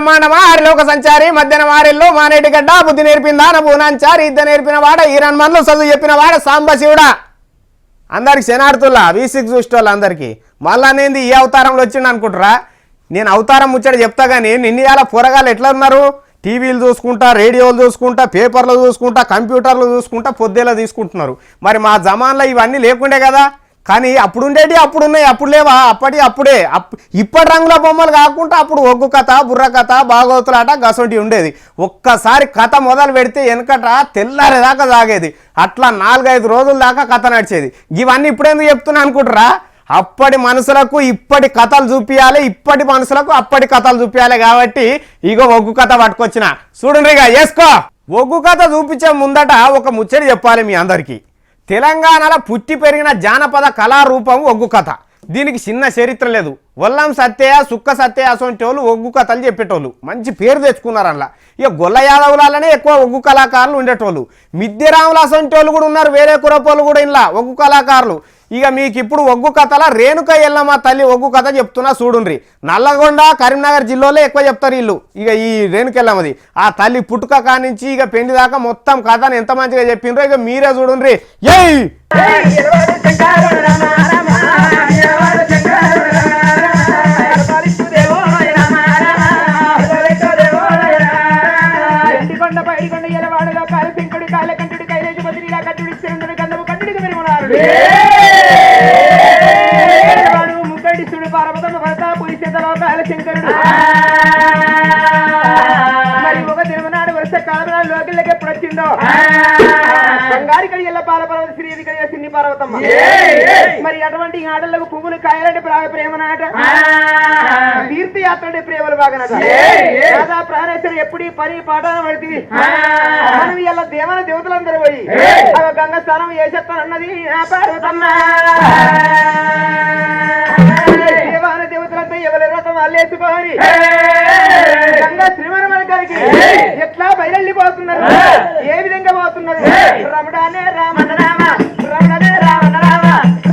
బ్రహ్మాండమా ఆరిలోక సంచారి మధ్యాహ్నం ఆరిల్లో మానేటిగడ్డ బుద్ధి నేర్పిందా నా పూనాంచారి ఇద్ద నేర్పిన వాడ ఈరన్ మన్లు చదువు చెప్పిన వాడ సాంబశివుడా అందరికి శనార్థుల్లా V6 చూసేవాళ్ళు అందరికీ మళ్ళా నేను ఈ అవతారంలో వచ్చిండు అనుకుంటారా నేను అవతారం ముచ్చట చెప్తా కానీ నిన్నయాల పోరగాళ్ళు ఎట్లా ఉన్నారు టీవీలు చూసుకుంటా రేడియోలు చూసుకుంటా పేపర్లు చూసుకుంటా కంప్యూటర్లు చూసుకుంటా పొద్దేలా తీసుకుంటున్నారు మరి మా జమాన్లో ఇవన్నీ లేకుండే కదా కానీ అప్పుడు ఉండేటి అప్పుడు ఉన్నాయి అప్పుడు లేవా అప్పుడే ఇప్పటి రంగుల బొమ్మలు కాకుండా అప్పుడు ఒగ్గు కథ బుర్ర కథ భాగవతులాట గసొంటి ఉండేది ఒక్కసారి కథ మొదలు పెడితే వెనకట తెల్లారేదాకా సాగేది అట్లా 4-5 రోజుల దాకా కథ నడిచేది ఇవన్నీ ఇప్పుడేందుకు చెప్తున్నా అనుకుంటారా అప్పటి మనుషులకు ఇప్పటి కథలు చూపియాలి ఇప్పటి మనుషులకు అప్పటి కథలు చూపియాలి కాబట్టి ఇగో ఒగ్గు కథ పట్టుకొచ్చిన చూడండి ఇక వేసుకో ఒగ్గు కథ చూపించే ముందట ఒక ముచ్చడి చెప్పాలి మీ అందరికీ తెలంగాణలో పుట్టి పెరిగిన జానపద కళారూపం ఒగ్గు కథ దీనికి చిన్న చరిత్ర లేదు వల్లం సత్యయ్య సుక్క సత్యయ్య అసొంటి వాళ్ళు ఒగ్గు కథలు చెప్పేటోళ్ళు మంచి పేరు తెచ్చుకున్నారు అలా ఇక గొల్ల యాదవులనే ఎక్కువ ఒగ్గు కళాకారులు ఉండేటోళ్ళు మిద్దెరాములు అసొంటి వాళ్ళు కూడా ఉన్నారు వేరే కురపోళ్ళు కూడా ఇలా ఒగ్గు కళాకారులు ఇక మీకు ఇప్పుడు ఒగ్గు కథల రేణుక ఎల్లమ్మ తల్లి ఒగ్గు కథ చెప్తున్నా చూడుండ్రి నల్లగొండ కరీంనగర్ జిల్లాలో ఎక్కువ చెప్తారు వీళ్ళు ఇక ఈ రేణుక ఎల్లమ్మది ఆ తల్లి పుట్టుక కానించి ఇక పెండి దాకా మొత్తం కథను ఎంత మంచిగా చెప్పిండ్రో ఇక మీరే చూడుండ్రి ఏయ్ మరి ఒక తిరుమనాడు వరుస కాలంలో లోకిళ్ళకి ఎప్పుడు వచ్చిందో బంగారి కడియల్ల పాలపర్వత శ్రీది కడియ సిన్ని పార్వతమ్మ మరి అటువంటి ఆటలకు పువ్వులు కాయాలంటే ప్రేమనాట తీర్థయాత్ర అంటే ప్రేమలు బాగానట రాధా ప్రాణేశ్వరి ఎప్పుడు పని పాఠాన పడుతుంది మనం ఇలా దేవన దేవతలందరూ పోయి గంగ స్నానం చేసేస్తానన్నది పార్వతమ్మ దేవాన దేవతలంతా ఎవరి రథం అల్లేసుకొని గంగా శ్రీమరమణ గారికి ఎట్లా బయలుపోతున్నారు ఏ విధంగా పోతున్నారు రమణానే రామణ రామ రమణనే రామణ రామ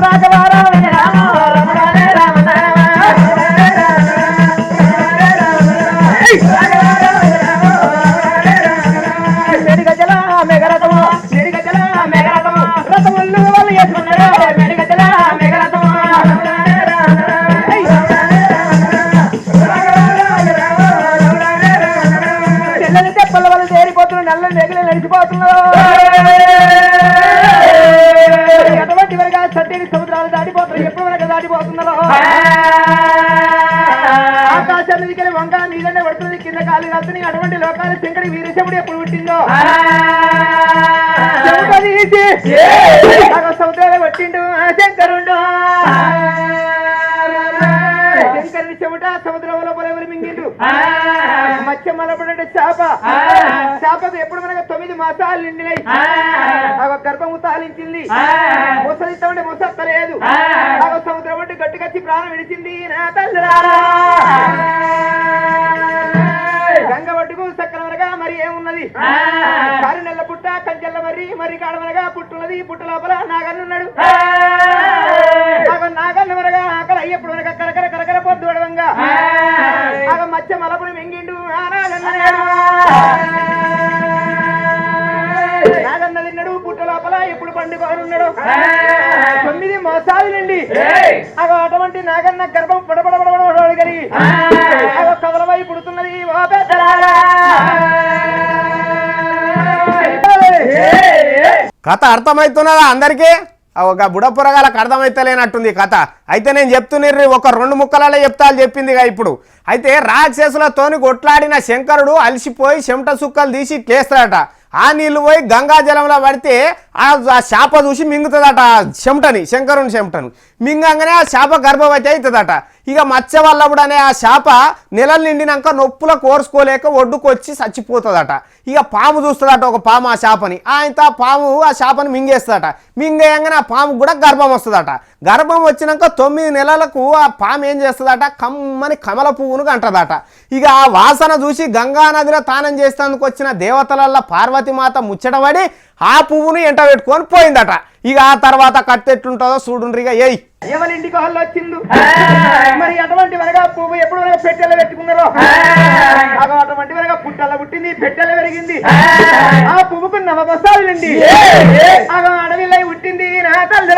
రాఘవ రామణ రామ రమణానే రామణ రామ మెడిగజల మెగరథము మెడిగజల మెగరథము రథములు వాళ్ళు వేసుకున్నారు మెడిగజల మెగరథము నల్ల మేఘలు నడిచిపోతున్నారు ఎటువంటి వరకు చట్టేని సముద్రాలు దాటిపోతున్నారు ఎప్పుడు వరకు దాటిపోతున్నారు ఆకాశాన్ని దిగిన వంక మీదనే పడుతుంది కింద కాలు కాస్తుంది అటువంటి లోకాలు శంకరి వీరశముడు ఎప్పుడు పుట్టిందో సముద్రాలు పట్టిండు శంకరుండు శంకరుని చెమట సముద్రంలో పొలవలు మింగిండు మత్స్యం మలపడే చేపకు ఎప్పుడు మనకు 9 మాసాలు నిండినాయి గర్భము తాలించింది ముసలిస్తామంటే ముసత్తలేదు సముద్రం అంటే గట్టిగచ్చి ప్రాణం విడిచింది నా తల్లిరారా గంగ ఒడ్డుకు సక్కనగా మరి ఏమున్నది కారు నెల్ల పుట్ట కంచెల్ల మరి కాడమనగా పుట్టున్నది పుట్ట లోపల నాగన్నున్నాడు నాగన్ను మరగా ఆకలి అయ్యప్పుడు మనక కరకర కరకర పొద్దు అడవంగా మత్స్య మలపుడు మింగిండు నాగన్న తిన్నాడు పుట్ట లోపల ఎప్పుడు పండుకోనున్నాడు 9 మాసాల నుండి అటువంటి నాగన్న గర్భం పడబడబడబడి కలిగి కవలవై పుడుతున్నది కథ అర్థమవుతున్నదా అందరికీ ఒక బుడపురగాలకు అర్థమైతలేనట్టుంది కథ అయితే నేను చెప్తున్నర్రి ఒక 2 ముక్కలలో చెప్పిందిగా ఇప్పుడు అయితే రాక్షసులతోని కొట్లాడిన శంకరుడు అలసిపోయి చెమట సుక్కలు తీసి ఇట్లేస్తాడట ఆ నీళ్లు పోయి గంగా జలంలో పడితే ఆ చేప చూసి మింగుతుందట చెమటని శంకరుని చెమటను మింగంగానే ఆ చేప గర్భవతి అవుతుందట ఇక మత్స్య వల్లభుడనే ఆ చేప నెలలు నిండినాక నొప్పుల కోర్చుకోలేక ఒడ్డుకొచ్చి చచ్చిపోతుందట ఇక పాము చూస్తుందట ఒక పాము ఆ చేపని ఆయన పాము ఆ చేపని మింగేస్తుందట మింగేయంగానే ఆ పాము కూడా గర్భం వస్తుందట గర్భం వచ్చినాక 9 నెలలకు ఆ పాము ఏం చేస్తుందట కమ్మని కమల పువ్వును కంటదట ఇక ఆ వాసన చూసి గంగా నదిలో తానం చేసేందుకు వచ్చిన దేవతలల్ల పార్వతీమాత ముచ్చటపడి ఆ పువ్వును ఎంట పెట్టుకొని పోయిందట. ఇక ఆ తర్వాత కట్టెట్లుంటుందో చూడుండ్రి. ఇక ఏయ్ ఎవరింటికి వాళ్ళు వచ్చిండు మరి అటువంటి వరగా పువ్వు ఎప్పుడు వరకు పెట్టెలో పెట్టుకున్నారో అటువంటి వరగా పుట్టల పుట్టింది, పెట్టెలో పెరిగింది. ఆ పువ్వుకు నవబసాలు నిండి అడవిలో పుట్టింది నా తల్లి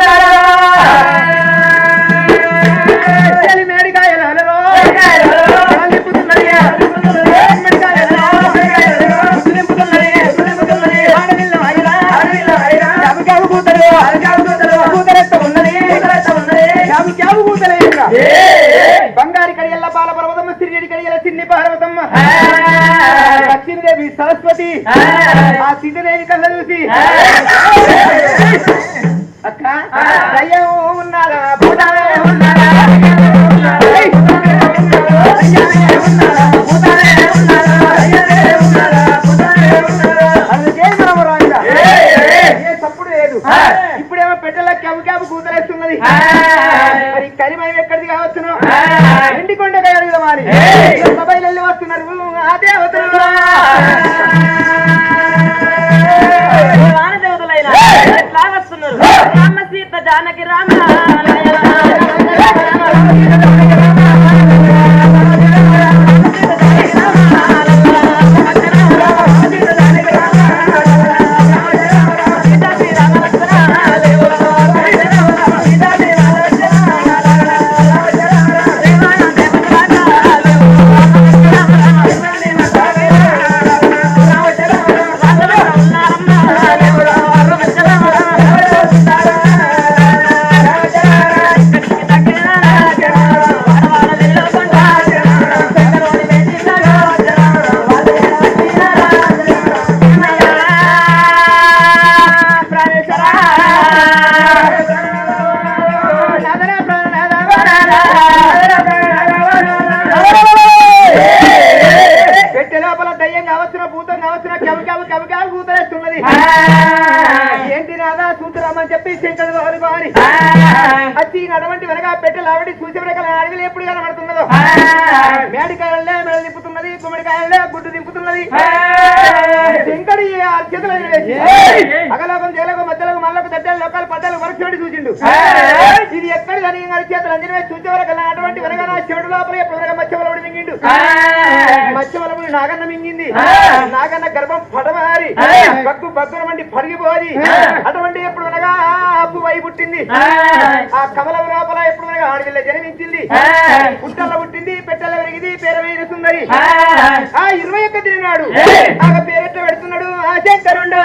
మేడికాయలు బంగారి కడియల్ల బాల పర్వతమ్మ, సిరిడి కడియల చిన్ని పార్వతమ్మ, లక్ష్మీదేవి సరస్వతి ఆ సిద్ధదేవి కళ్ళ చూసి అక్క దయ్యం ఉన్నారా భూతాలే ఉన్నారా తప్పుడు లేదు. ఇప్పుడేమో పెట్టెల క్యాబు క్యాబు కూతలేస్తున్నది. మరి కలిమయం ఎక్కడిది కావచ్చును? ఎండికొండ కయ్యాలి మరి సభలు వెళ్ళి వస్తున్నారు అదే అవుతున్నారు. ఎట్లా వస్తున్నారు? రామ సీత జానకి రామ ఏంటి నాదా చూతురామని చెప్పి శంకరుడు వారి వచ్చి అటువంటి వెనక పెట్టెలు ఆవిడ సూచన అడవిలో ఎప్పుడు కనబడుతున్నదో మేడికాయలే మెడ దింపుతున్నది, గుమ్మడికాయలే గుడ్డు దింపుతున్నది. శంకరు చేతులు వేసి అగలోకం జగలోకం మధ్యలోకం మళ్ళకు దడ్డలు లోకాలు పడ్డాలు వరకు చెడు చూసిండు. ఇది ఎక్కడ కానీ చేతులు అంజనే చూసే వరకు అటువంటి వెనక నా చెడు లోపల ఎప్పుడు వెనక మత్స్యవలవుడు మింగిండు. మత్స్యవలవుడు నాగన్న మింగింది. నాగన్న గర్భం పడమారి బగ్గు బగ్గున వంటి పరిగిపోది. అటువంటి ఎప్పుడు అనగా అప్పు వై పుట్టింది. ఆ కమలం లోపల ఎప్పుడు అనగా ఆడవిల్ల జన్మించింది. పుట్టల్లో పుట్టింది, పెట్టెల్లో పెరిగింది, పేరమైన సుందరి. ఆ 21 తిన్నాడు ఆ పేరెట్ట పెడుతున్నాడు ఆ శంకరుండు.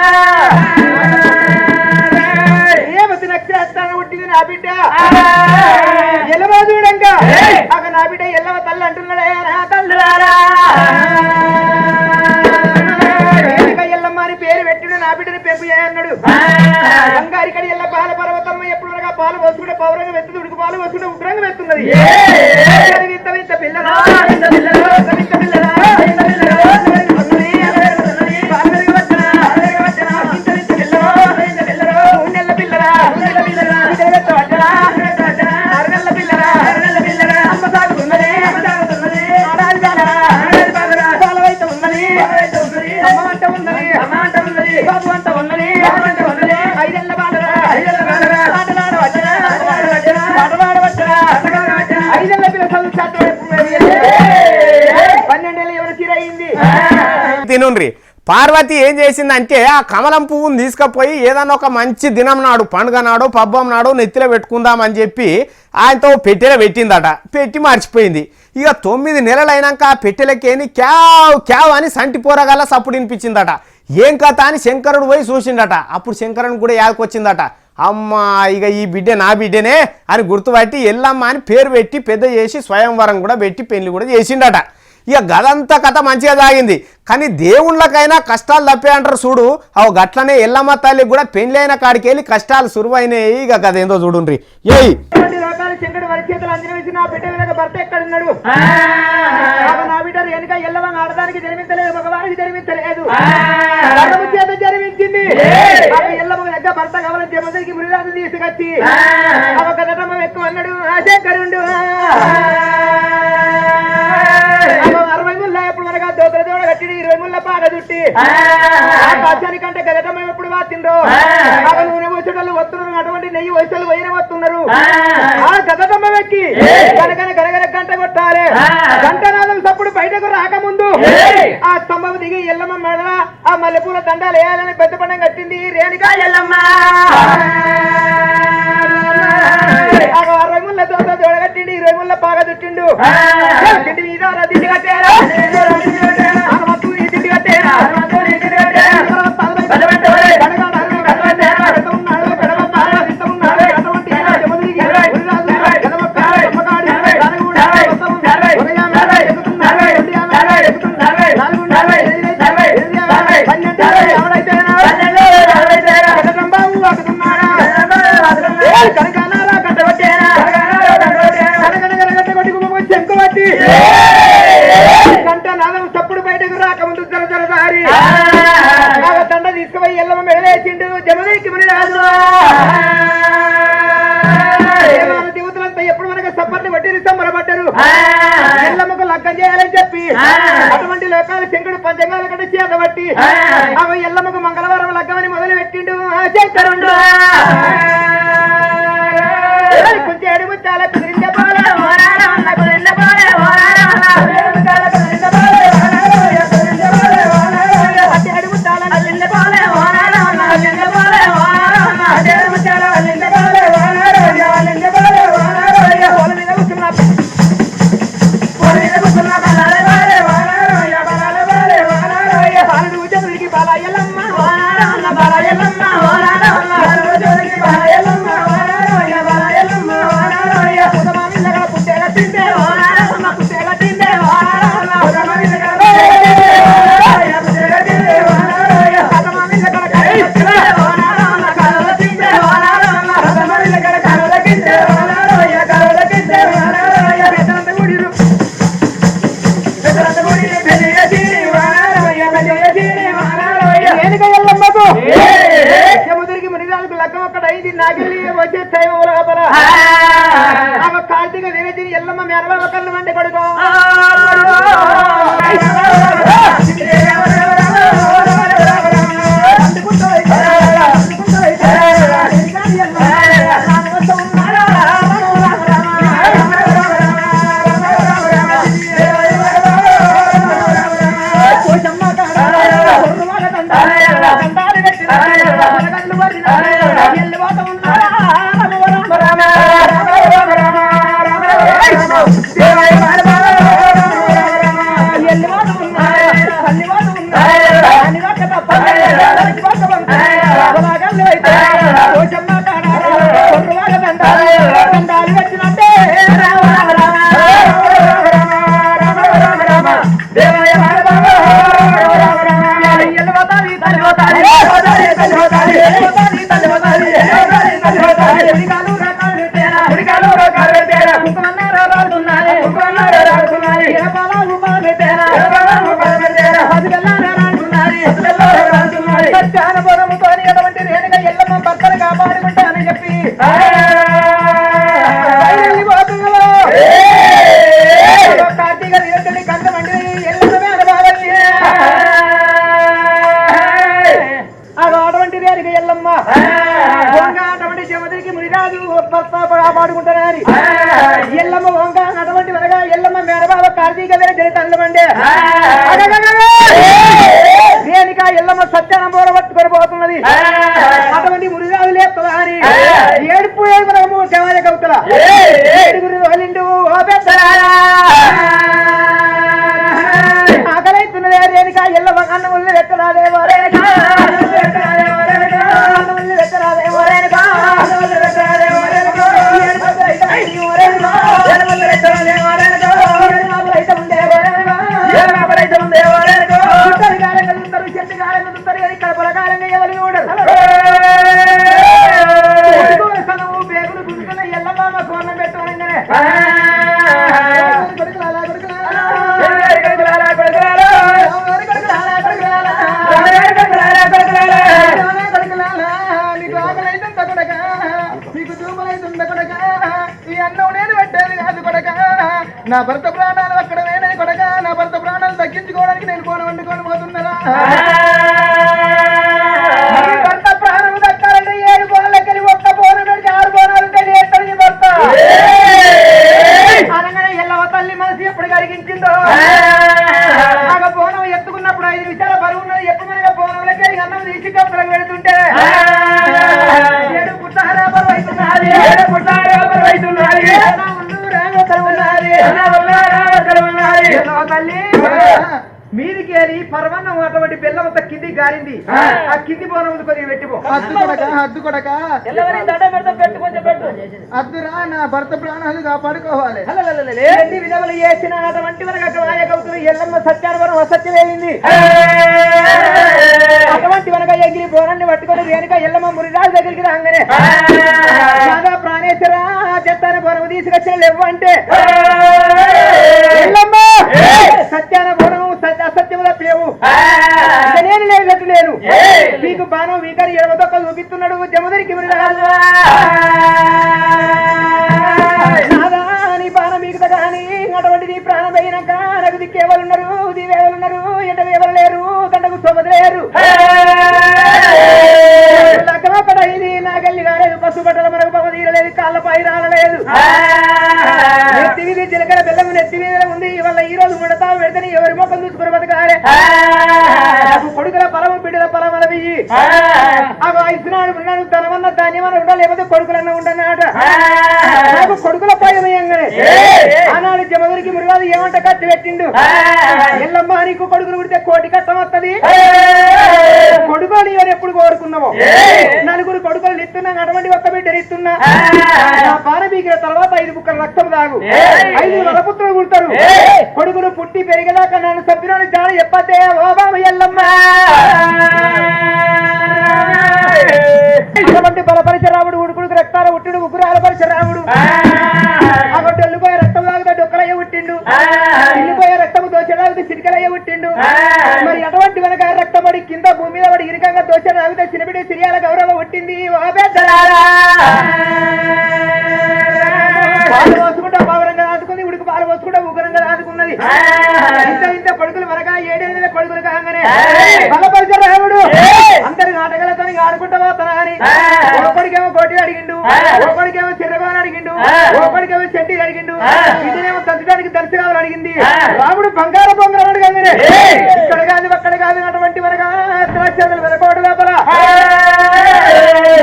ఏమతి నక్షత్రాన్ని పుట్టింది నా బిడ్డ ఎల్లవ చూడంగా అక నా బిడ్డ ఎల్లవ తల్లి అంటున్నాడే నా తల్లులారా. ఎల్లమ్మ అని పేరు పెట్టిన నా బిడ్డని పెంపు చేయన్నాడు. బంగారి కడి ఎల్ల పాల పర్వతమ్మ ఎప్పుడు పాలు వస్తుంటే పౌరంగా వెత్తుంది, ఉడుకు పాలు వస్తుంటే ఉగ్రంగా వెత్తున్నది. పిల్లలు తినుండ్రి. పార్వతి ఏం చేసిందంటే ఆ కమలం పువ్వును తీసుకుపోయి ఏదన్నా ఒక మంచి దినం నాడు, పండుగ నాడు, పబ్బం నాడు నెత్తిలో పెట్టుకుందామని చెప్పి ఆయనతో పెట్టెలో పెట్టిందట. పెట్టి మర్చిపోయింది. ఇక 9 నెలలు అయినాక ఆ పెట్టెలకేని క్యావ్ క్యావ్ అని సంటి పోరగల్లా సప్పుడు వినిపించిందట. ఏం కథ అని శంకరుడు పోయి చూసిండట. అప్పుడు శంకరుని కూడా యాదకొచ్చిందట. అమ్మ ఇక ఈ బిడ్డ నా బిడ్డనే అని గుర్తుపట్టి ఎల్లమ్మ అని పేరు పెట్టి పెద్ద చేసి స్వయంవరం కూడా పెట్టి పెళ్లి కూడా చేసిండట. ఇక గదంతా కథ మంచిగా సాగింది. కానీ దేవుళ్ళకైనా కష్టాలు తప్పే అంటారు చూడు. అవు గట్లనే ఎల్లమ్మ తల్లికి కూడా పెళ్లి అయిన కాడికి వెళ్ళి కష్టాలు సురువైనాయి. ఇక గద ఏందో చూడుండ్రి. ఏయ్ శంకరుడు వరి చేతులు అంజన వేసి నా బిడ్డ వెనక భర్త ఎక్కడున్నాడు? నా బిడ్డ వెనుక ఎల్లమ్మ ఆడదానికి జన్మించలేదు, మగవారికి జన్మించలేదు. చేత జన్మించింది. ఎల్లమ్మ దగ్గర భర్త కావాలని జమదరికి మురిరాజు తీసుకొచ్చి ఒక దటమ్మ ఎక్కువ అన్నాడు ఆ శంకరుడు. 60 ముళ్ళ ఎప్పుడు మనగా దోతల దోడ కట్టి 20 ముళ్ళ పాట చుట్టి ఆకాశానికంటే గదటమ్మ ఎప్పుడు పోతుండ్రో ఆ నూనె పోసేటోళ్ళు వస్తున్నారు, అటువంటి నెయ్యి పోసేటోళ్ళు పోయిన వస్తున్నారు. ఆ గదమ్మ వెక్కి కనకన గనగన గంట కొట్టాలి. గంటనాదం సప్పుడు బయటకు రాకముందు ఆ స్తంభం దిగి ఎల్లమ్మ మెడల ఆ మల్లెపూల దండాలు వేయాలని పెద్ద పండుగ కట్టింది రేణుకా ఎల్లమ్మ. ఆ రంగుల తోట జోడగట్టిండు, ఈ రంగుల బాగా చుట్టిండు. తిండి మీద తిండి కట్టేరా, తిండి కట్టేరా, గంట నాదం తప్పుడు బయటకు రాకముందు జరజరదారి దండ తీసుకుపోయి ఎల్లమ్మ మెడలేసిండు. జమదీకి ముని రాజు దేవతలంతా ఎప్పుడు మనకు సప్పర్ని పట్టి సంబరపడ్డారు. ఎల్లమ్మకు లగ్గం చేయాలని చెప్పి అటువంటి లోకాలు శంకరుడు పంచంగాల కంటే చేత బట్టి అవి ఎల్లమ్మకు మంగళవారం లగ్గమని మొదలు పెట్టిండు శంకరుడు. కొంచెం అడుగు చాలా కుదిరిందే పోలే కుదిరిందే పోలే సముద్రికి మునిగాలకు లగ్గం ఒక్కడైంది. నాగలి వచ్చే టైం లోపల కార్తీక వీరజిని ఎల్లమ్మ మేనవ కళ్ళు వంటి కొడుకు ఎల్లమ్మ భర్తను కాపాడుకుంటానని చెప్పి కార్తీక వీరజిని కందమండి ఎల్లమ్మ అటువంటి రేణుక ఎల్లమ్మ అటువంటి జమదికి మునిరాజు భర్త కాపాడుకుంటానని ఎల్లమ్మ వంక అటువంటి వరగా ఎల్లమ్మ మేనబాబ కార్తీక వీరజిని తల్లమండి రేణుక ఎల్లమ్మ సత్యానం పోరబట్టుకొని పోతున్నది. అటువంటి మునిరాజు లేపుతుందా అని ఏడుపు ఏడుపు దేవాలయ కవుతల ఏడుగురు వలిండు ఓ పెద్దరారా ఆకలైతున్నదే రేణుక ఎల్లమ్మ అన్న ఉల్లి పెట్టరాదేవో రేణుక నా భర్త ప్రాణాలు అక్కడ వేనే కొడక నా భర్త ప్రాణాలు తగ్గించుకోవడానికి నేను కోన వండుకొని పోతున్నారా. భర్త మీదికి వెళ్ళి పరమన్నం అటువంటి బెల్లంత కింది గారింది ఆ కింది బోనం కొద్దిగా పెట్టిపో హద్దు కొడక అద్దురా నా భర్త ప్రాణాలు కాపాడుకోవాలి ఎన్ని విధములు చేసిన అటువంటి వరకు వాయకవుతున్న ఎల్లమ్మ సత్యానవరం అసత్యమైంది అటువంటి వనక ఎగిరి బోనాన్ని పట్టుకొని రేణుక ఎల్లమ్మ మురిరాజు దగ్గరికి రాగానే రాధా ప్రాణేశ్వర చెత్తాన బోనం తీసుకొచ్చిన లేవు అంటే ఎల్లమ్మ సత్యాన బోనము అసత్యముల పేవు నేను లేనట్టు లేను మీకు బాణం వీకని ఎడమతొక్క చూపిస్తున్నాడు జమదరికి మురిరాజు నాదా నీ బాణం మీకు కానీ అటువంటి నీ ప్రాణం అయినాక నాకు దిక్కేవాళ్ళున్నారు దివేవాళ్ళున్నారు ఎండవేవాళ్ళు లేరు గంటకు సొమ్మలేరు లక్కమక్కడ ఇది నాగల్లి కాలేదు పసు బట్టల మనకు పవ తీరలేదు కాళ్ళ పై రాలలేదు నెత్తి మీద జీలకర్ర బెల్లం నెత్తి మీద ఉంది ఇవాళ ఈ రోజు ముడతా పెడితే ఎవరి మొక్కలు చూసుకుని బతకాలే కొడుకుల పొలం బిడ్డల పొలం అలవి ఇస్తున్నాడు ఉన్నాడు ధనమన్న ధాన్యమన్న ఉండాలి లేకపోతే కొడుకులన్న ఉండన్నమాట నాకు కొడుకుల పాయమయ్యంగానే ఆనాడు జమదరికి మురుగాదు ఏమంట కట్టి పెట్టిండు ఎల్లమ్మ నీకు కొడుకులు పుడితే కోటి కట్టం వస్తుంది కొడుకుని ఎవరు ఎప్పుడు కోరుకున్నామో నలుగురు కొడుకులు ఇస్తున్నా అటువంటి ఒక్క బిడ్డలు ఇస్తున్నా నా పాన బీకిన తర్వాత 5 బుక్కల రక్తం తాగు 5 నరపుత్రులు పుడతారు కొడుకులు పుట్టి పెరిగేదాకా నన్ను సభ్యురాలు జాడ చెప్పతే ఓ బాబు ఎల్లమ్మ ఇటువంటి బలపరిచరాముడు ఉడుకుడుకు రక్తాల ఉట్టిడు ఉగ్రాల పరిచరాముడు అగొట్టు వెళ్ళిపోయే రక్తం తాగితే డొక్కలయ్య ఉట్టిండు వెళ్ళిపోయే రక్తము దోచడాగితే చిరికలయ్య ఉట్టిండు మరి అటువంటి వెనక రక్తపడి కింద భూమి మీద పడి ఇరికంగా దోచడాగితే చిన్నబిడ్డ సిరియాల గౌరవం ఉట్టింది పాలు పోసుకుంటా పౌరంగా దాటుకుంది ఉడుకు పాలు పోసుకుంటా ఉగ్రంగా దాటుకున్నది ఇంత కొడుకులు వరగా 7 కొడుకులు కాగానే బలపరిచరాముడు అందరి నాటకాలతో ఆడుకుంటా పోతానా అని ఒకడికేమో కోటి అడిగిండు ఒకడికేమో చిరగోని అడిగిండు ఒకడికేమో చెట్టి అడిగిండు ఇదేమో తంచడానికి దర్శ కావాలని అడిగింది రాముడు బంగారు బొంగరం అడగంగానే ఇక్కడ కాదు అక్కడ కాదు అటువంటి వరగా ద్రాక్షలు వెనకోటి లోపల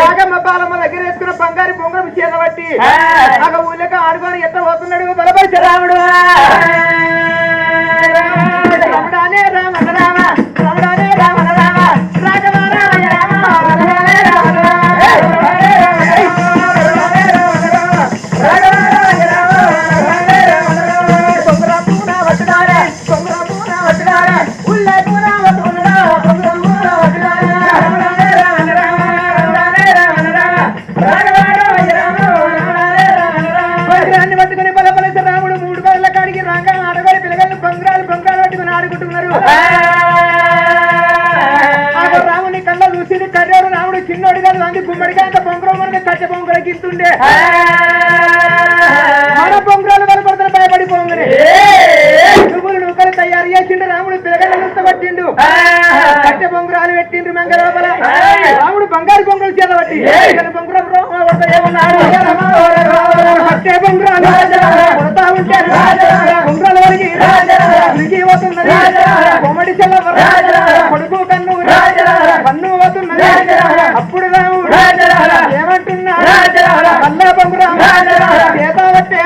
నాగమ్మ బాలమ్మ దగ్గర వేసుకున్న బంగారు బొంగరం చేతబట్టి ఒక ఊళ్ళక ఆడుకొని ఎట్ట పోతున్నాడు బలపరిచరాముడు రమణానే రామ రామ రమణానే రామ రామ రాఘవ రామ పట్టుకుని బలపలిత రాముడు 3 బల్ల కాడికి రాగా ఆడగారి పిల్లగాళ్ళు బంగారు పట్టుకుని ఆడుకుంటున్నారు రాముని కళ్ళ చూసింది కర్రోడు రాముడు చిన్నోడు కాదు అంది గుమ్మడిగా అంత బొంగరం మనకి కట్టె బొంగరకి ఇస్తుండే మన బొంగరాలు బలపడతాను భయపడిపోంగనే నువ్వులు నూకలు తయారు చేసిండు రాముడు పిల్లగాళ్ళ పట్టిండు కట్టె బొంగరాలు పెట్టిండ్రు మంగ లోపల రాముడు బంగారు బొంగలు చేతబట్టి బొంగరం ఏమన్నాడు కట్టె బొంగరాలు కొడతా ఉంటే బొంగరాల వరకు పోతున్నది కొమ్మడి చెల్ల కొడుకు కన్ను కన్ను పోతున్నది అప్పుడు రాముడు ఏమంటున్నా కల్లా బొంగరం చేతబట్టే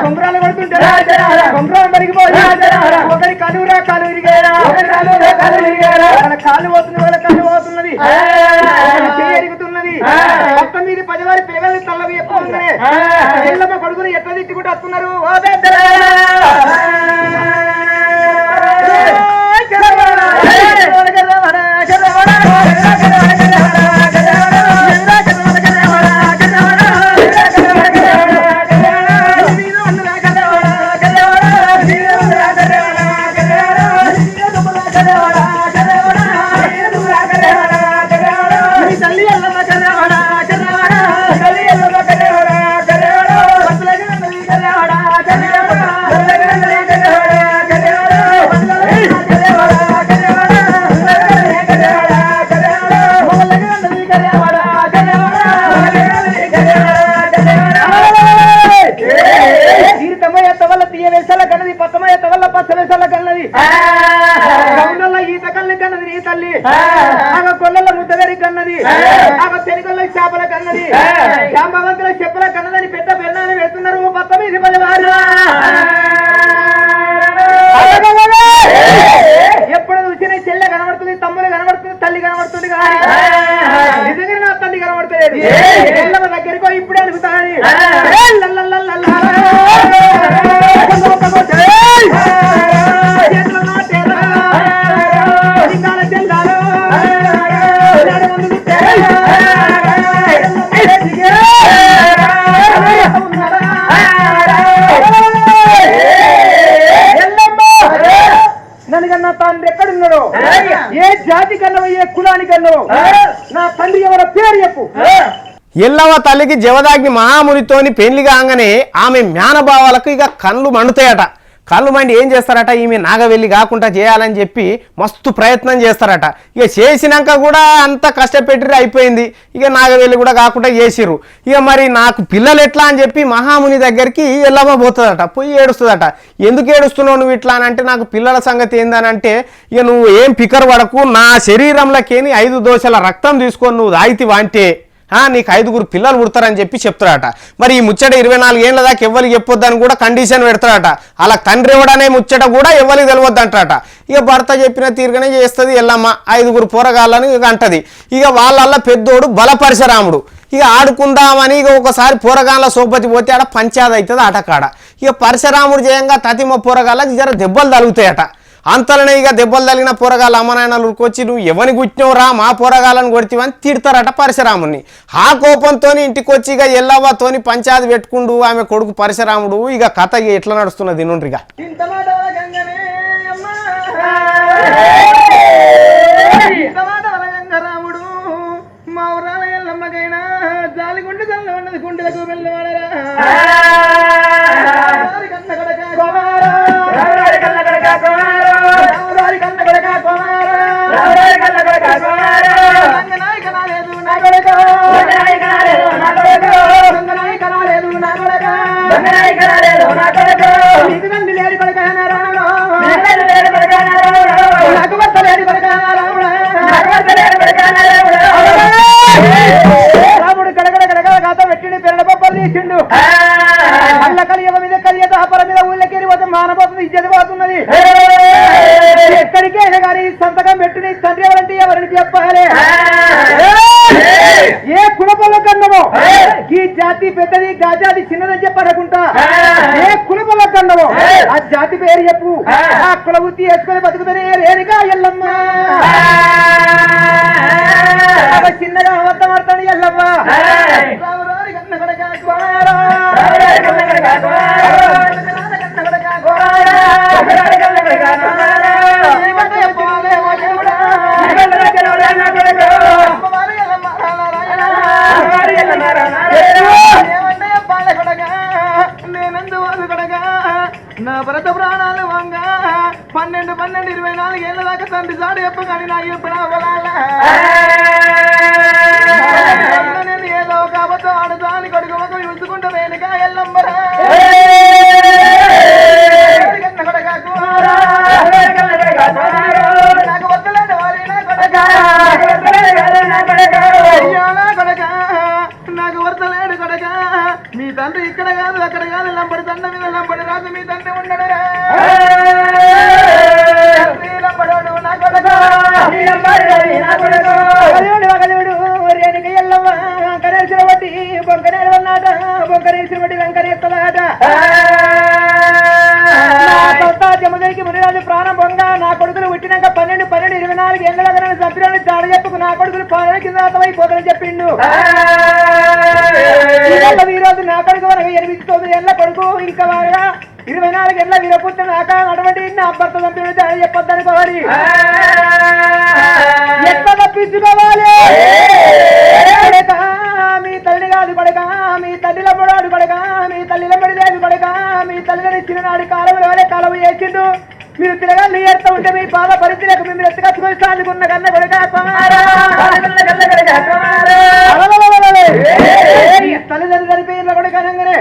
బొంగరాలు కొడుతుంటే బొంగరం మరిగిపోయి ఒకరి కలువురా కాలు ఇరిగారా కాలు పోతుంది వాళ్ళ కళ్ళు పోతున్నది ఎరుగుతున్నది మొత్తం మీద 10 వారి పిల్లలు తల్లవి ఎక్కువ ఎల్లమ్మ కొడుకుని ఎట్లా తిట్టుకుంటూ వస్తున్నారు ఓ పెద్దరా ఈత కళ్ళు కన్నది నీ తల్లి కొల్ల ముద్దగరి కన్నది తెనుగొల్ల చేపల కన్నది శాంబవంతుల చెప్పుల జాతి కన్నవ ఏ కులాని కన్నవ నా తండ్రి ఎవరో పేరు చెప్పు. ఎల్లవ తల్లికి జవదాగ్ని మహామునితోని పెళ్లి కాగానే ఆమె జ్ఞానభావాలకు ఇక కళ్ళు మండుతాయట. కళ్ళు మండి ఏం చేస్తారట, ఈమె నాగవెల్లి కాకుండా చేయాలని చెప్పి మస్తు ప్రయత్నం చేస్తారట. ఇక చేసినాక కూడా అంత కష్టపెట్టి అయిపోయింది. ఇక నాగవెల్లి కూడా కాకుండా చేసిర్రు. ఇక మరి నాకు పిల్లలు ఎట్లా అని చెప్పి మహాముని దగ్గరికి ఎల్లమ్మ పోతుందట. పోయి ఏడుస్తుందట. ఎందుకు ఏడుస్తున్నావు నువ్వు ఇట్లా అని అంటే, నాకు పిల్లల సంగతి ఏందనంటే, ఇక నువ్వు ఏం పికర్ పడకు, నా శరీరంలోకేని 5 దోశల రక్తం తీసుకొని నువ్వు తాగితివా అంటే నీకు 5గురు పిల్లలు పుడతారని చెప్పి చెప్తారట. మరి ఈ ముచ్చట 24 ఏళ్ళ దాకా ఎవ్వరికి చెప్పొద్దని కూడా కండిషన్ పెడతారట. అలా తండ్రి ఎవడనే ముచ్చట కూడా ఎవ్వరికి తెలియద్దు అంటారట. ఇక భర్త చెప్పిన తీరుగానే చేస్తుంది ఎల్లమ్మ. 5గురు పోరగాళ్ళని ఇక అంటది. ఇక వాళ్ళ పెద్దోడు బలపరశురాముడు. ఇక ఆడుకుందామని ఇక ఒకసారి పోరగాళ్ళ సోపతి పోతే ఆడ పంచాయతీ అవుతుంది ఆటకాడ. ఇక పరశురాముడు చేయంగా తతిమ పోరగాళ్ళకి జర దెబ్బలు తగులుతాయట. అంతలోనే ఇక దెబ్బలు తగిలిన పోరగాళ్ళ అమ్మనాయనలు ఉరికొచ్చి నువ్వు ఎవరిని గుచ్చినవురా, మా పోరగాళ్ళని కొడితివని తిడతారట పరశురాముడిని. ఆ కోపంతో ఇంటికి వచ్చి ఇక ఎల్లవ్వతోని పంచాయతీ పెట్టుకుంటూ ఆమె కొడుకు పరశురాముడు ఇక కథ ఎట్లా నడుస్తున్నది నుండ్రిగా. రాముడు మా ఊరాల ఎల్లమ్మకైనా జాలిగుండు జల్ల ఉన్నది గుండెలకు వెళ్ళవాడరా రాముడు గడగడ గడగడ గాత పెట్టిండు పెరడ బొబ్బలు తీసిండు. అల్ల కలియవ మీద కలియ దాపర మీద ఊళ్ళకేరి పోతే మానబోతుంది, ఇజ్జత పోతున్నది. ఎక్కడికి అయినా కానీ సంతకం పెట్టిన తండ్రి ఎవరంటే ఎవరిని చెప్పాలి. ఏ కులపల్ల కన్నమో ఈ జాతి పెద్దది గా జాతి చిన్నదని చెప్పనుకుంటా. ఏ కులపల్ల కన్నమో ఆ జాతి పేరు చెప్పు. ఆ కుల వృత్తి వేసుకొని బతుకుతనే రేణుగా ఎల్లమ్మ. చిన్నగా అబద్ధమాడతాడు ఎల్లమ్మ. నా భరత ప్రాణాలు వంగ 12-24 ఏళ్ళ దాకా తండ్రి సాడు చెప్ప కానీ నాకు ఎప్పుడు నేను ఏదో ఒక అబద్ధం ఆడదాని కొడుకు ఒక ఉంచుకుంటా వెనుక ఎల్లమ్మరా. నాకు వద్దలేడు వారి నా కొడక, అయ్యో నా కొడక, నాకు వద్దలేడు కొడక. మీ తండ్రి ఇక్కడ కాదు అక్కడ కాదు, లంబడి దండ మీద లంబడి రాదు మీ తండ్రి ఉండడురా. లంబడోడు నా కొడక, ఒకలేడు రేణుక ఎల్లమ్మ. వంకనేసిన బట్టి బొంకనేడు ఉన్నాట, బొంకనేసిన బట్టి వెంకనేస్తదాట. జమదరికి మునిరాజు ప్రాణం పొంగ నా కొడుకులు పుట్టినాక 12-24 ఏళ్ళ దగ్గర సత్యాన్ని చాడ చెప్పుకు నా కొడుకులు పాలన కింద అయిపోతానని చెప్పిండు. ఈ రోజు నా కొడుకు మనకు 8 ఏళ్ళ కొడుకు ఇంకా వారుగా 24 ఏళ్ళ వీరపుట్టిన నాక అటువంటి నా భర్త చంపిన చాడ చెప్పొద్దనుకోవాలి. ఎట్లా తప్పించుకోవాలి? మీ తల్లి కాదు కొడక, మీ తల్లిల పొడాడు కొడక, మీ తల్లిల పడి లేదు కొడక, మీ తల్లిని ఇచ్చిన నాడు కాలువలు వాళ్ళే కాలువ చేసిండు. మీరు తిరగాలి ఏడుతూ ఉంటే మీ పాల పరిస్థితులకు మేము ఎత్తుకచ్చుకొని సాదుకున్న కన్న కొడక తల్లిదండ్రులు చనిపోయిన కొడుకు అనగానే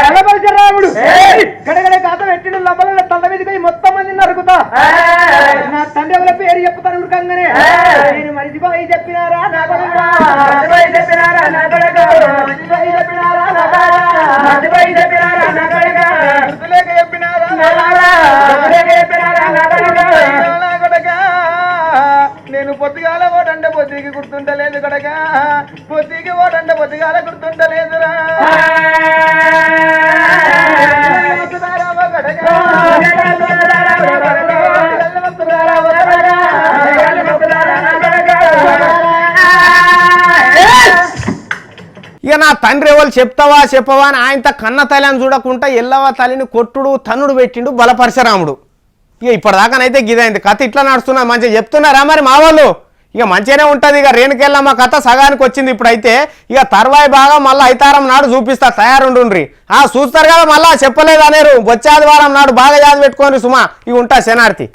బలపరశురాముడు గడగడ గాత పెట్టిన లబ్బల తల్ల మీదకి మొత్తం మంది నరుకుతా. నా తండ్రి ఎవరి పేరు చెప్తాను ఉడకంగానే నేను మరిచిపోయి చెప్పినారా నా కొడుకు, చెప్పినారా నా కొడుకు, చెప్పినారా నా గుర్తులేక చెప్పినారా నా కొడుక. నేను పొద్దుగాల ఓటంటే పొద్దుకి గుర్తుంటలేదు కొడక, పొద్దుకి ఓటంటే పొద్దుగాల గుర్తుంటలేదురా. ఇక నా తండ్రి ఎవరు చెప్తావా చెప్పవా అని ఆయనతో కన్న తల్లిని చూడకుండా ఎల్లవ తల్లిని కొట్టుడు తన్నుడు పెట్టిండు బలపరశురాముడు. ఇక ఇప్పటిదాకానైతే గిదైంది కథ ఇట్లా నడుస్తున్నది మంచిగా చెప్తున్నారా మరి మా వాళ్ళు ఇక మంచిగానే ఉంటుంది ఇక రేణుకెళ్ళమ్మ కథ సగానికి వచ్చింది ఇప్పుడైతే ఇక తర్వాయి బాగా మళ్ళీ ఐతారం నాడు చూపిస్తా తయారుండ్రి చూస్తారు కదా మళ్ళా చెప్పలేదు అనేరు వచ్చే ఆదివారం నాడు బాగా యాద పెట్టుకోండి సుమా ఇక ఉంటా శనార్థి